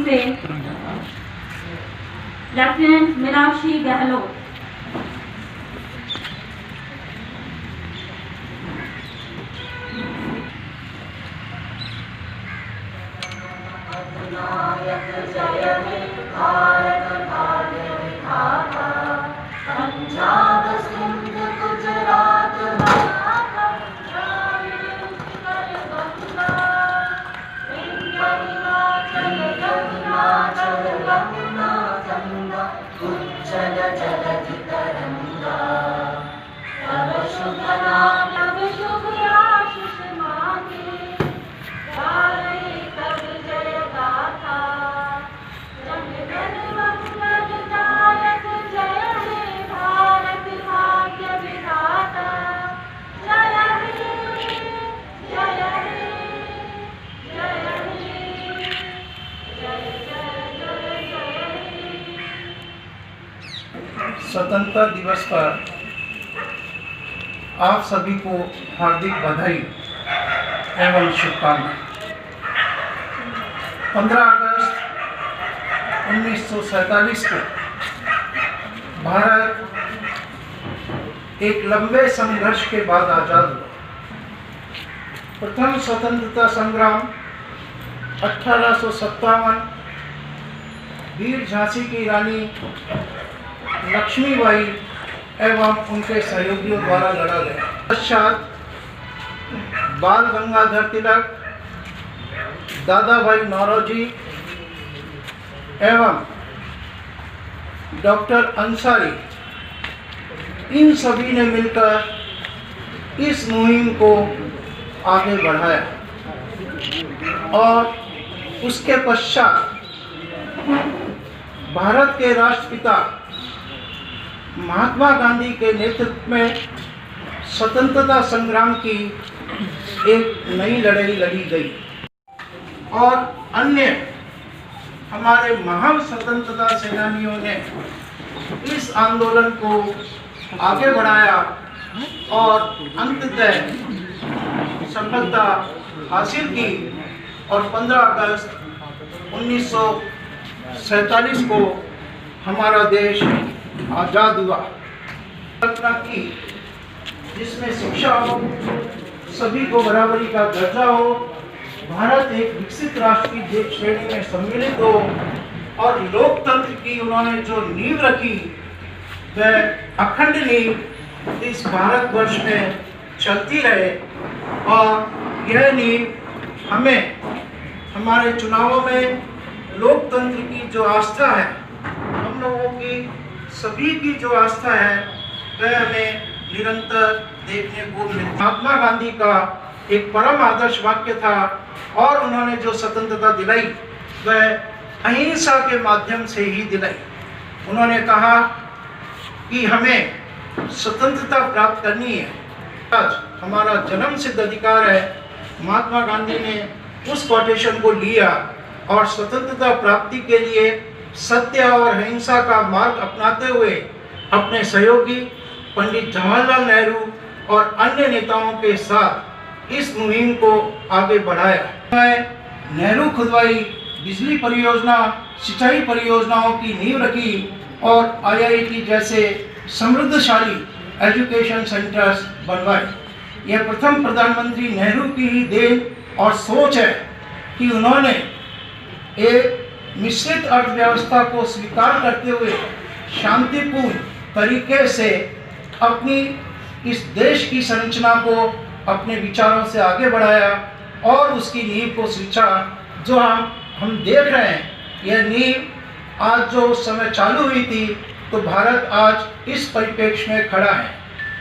से लेफ्टिनेंट मीनाक्षी गहलोत। स्वतंत्रता दिवस पर आप सभी को हार्दिक बधाई एवं शुभकामनाएं। 15 अगस्त 1947 को भारत एक लंबे संघर्ष के बाद आजाद हुआ। प्रथम स्वतंत्रता संग्राम 1857 वीर झांसी की रानी लक्ष्मीबाई एवं उनके सहयोगियों द्वारा लड़ा गया। पश्चात बाल गंगाधर तिलक, दादा भाई नौरोजी एवं डॉक्टर अंसारी, इन सभी ने मिलकर इस मुहिम को आगे बढ़ाया और उसके पश्चात भारत के राष्ट्रपिता महात्मा गांधी के नेतृत्व में स्वतंत्रता संग्राम की एक नई लड़ाई लड़ी गई और अन्य हमारे महान स्वतंत्रता सेनानियों ने इस आंदोलन को आगे बढ़ाया और अंततः सफलता हासिल की और 15 अगस्त 1947 को हमारा देश आजाद हुआ। की जिसमें शिक्षा हो, सभी को बराबरी का दर्जा हो, भारत एक विकसित राष्ट्र की श्रेणी में सम्मिलित हो और लोकतंत्र की उन्होंने जो नींव रखी वह अखंड नींव इस भारतवर्ष में चलती रहे और यह नींव हमें हमारे चुनावों में लोकतंत्र की जो आस्था है, हम लोगों की सभी की जो आस्था है वह हमें निरंतर देखने को मिलती। महात्मा गांधी का एक परम आदर्श वाक्य था और उन्होंने जो स्वतंत्रता दिलाई वह अहिंसा के माध्यम से ही दिलाई। उन्होंने कहा कि हमें स्वतंत्रता प्राप्त करनी है, आज हमारा जन्म सिद्ध अधिकार है। महात्मा गांधी ने उस कोटेशन को लिया और स्वतंत्रता प्राप्ति के लिए सत्य और अहिंसा का मार्ग अपनाते हुए अपने सहयोगी पंडित जवाहरलाल नेहरू और अन्य नेताओं के साथ इस मुहिम को आगे बढ़ाया। नेहरू खुदवाई बिजली परियोजना, सिंचाई परियोजनाओं की नींव रखी और IIT जैसे समृद्धशाली एजुकेशन सेंटर्स बनवाए। यह प्रथम प्रधानमंत्री नेहरू की ही देन और सोच है कि उन्होंने एक मिश्रित अर्थव्यवस्था को स्वीकार करते हुए शांतिपूर्ण तरीके से अपनी इस देश की संरचना को अपने विचारों से आगे बढ़ाया और उसकी नींव को सिंचा। जो हम देख रहे हैं, यह नींव आज जो समय चालू हुई थी तो भारत आज इस परिप्रेक्ष्य में खड़ा है।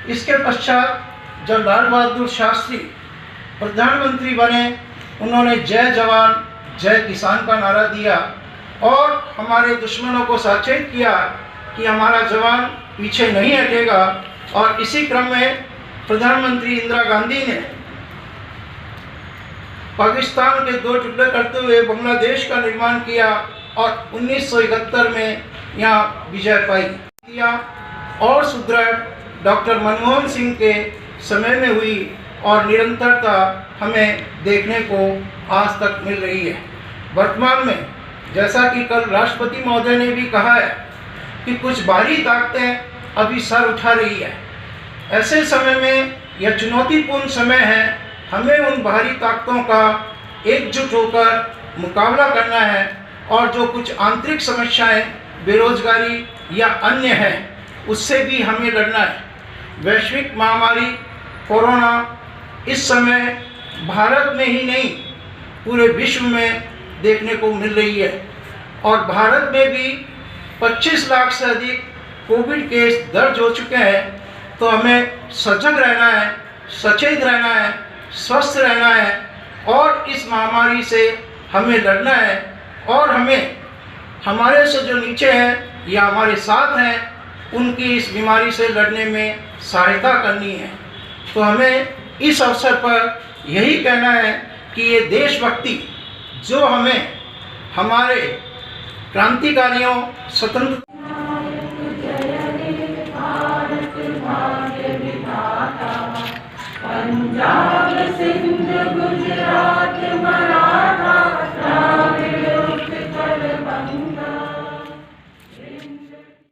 इसके पश्चात जब लाल बहादुर शास्त्री प्रधानमंत्री बने, उन्होंने जय जवान जय किसान का नारा दिया और हमारे दुश्मनों को सचेत किया कि हमारा जवान पीछे नहीं हटेगा। और इसी क्रम में प्रधानमंत्री इंदिरा गांधी ने पाकिस्तान के 2 टुकड़े करते हुए बांग्लादेश का निर्माण किया और 1971 में यहाँ विजय पाई किया और सुदृढ़ डॉक्टर मनमोहन सिंह के समय में हुई और निरंतरता हमें देखने को आज तक मिल रही है। वर्तमान में जैसा कि कल राष्ट्रपति महोदय ने भी कहा है कि कुछ बाहरी ताकतें अभी सर उठा रही है। ऐसे समय में यह चुनौतीपूर्ण समय है, हमें उन बाहरी ताकतों का एकजुट होकर मुकाबला करना है और जो कुछ आंतरिक समस्याएं बेरोजगारी या अन्य है उससे भी हमें लड़ना है। वैश्विक महामारी कोरोना इस समय भारत में ही नहीं पूरे विश्व में देखने को मिल रही है और भारत में भी 25 लाख से अधिक कोविड केस दर्ज हो चुके हैं। तो हमें सजग रहना है, सचेत रहना है, स्वस्थ रहना है और इस महामारी से हमें लड़ना है और हमें हमारे से जो नीचे हैं या हमारे साथ हैं उनकी इस बीमारी से लड़ने में सहायता करनी है। तो हमें इस अवसर पर यही कहना है कि ये देशभक्ति जो हमें हमारे क्रांतिकारियों स्वतंत्र पंजाब सिंध गुजरात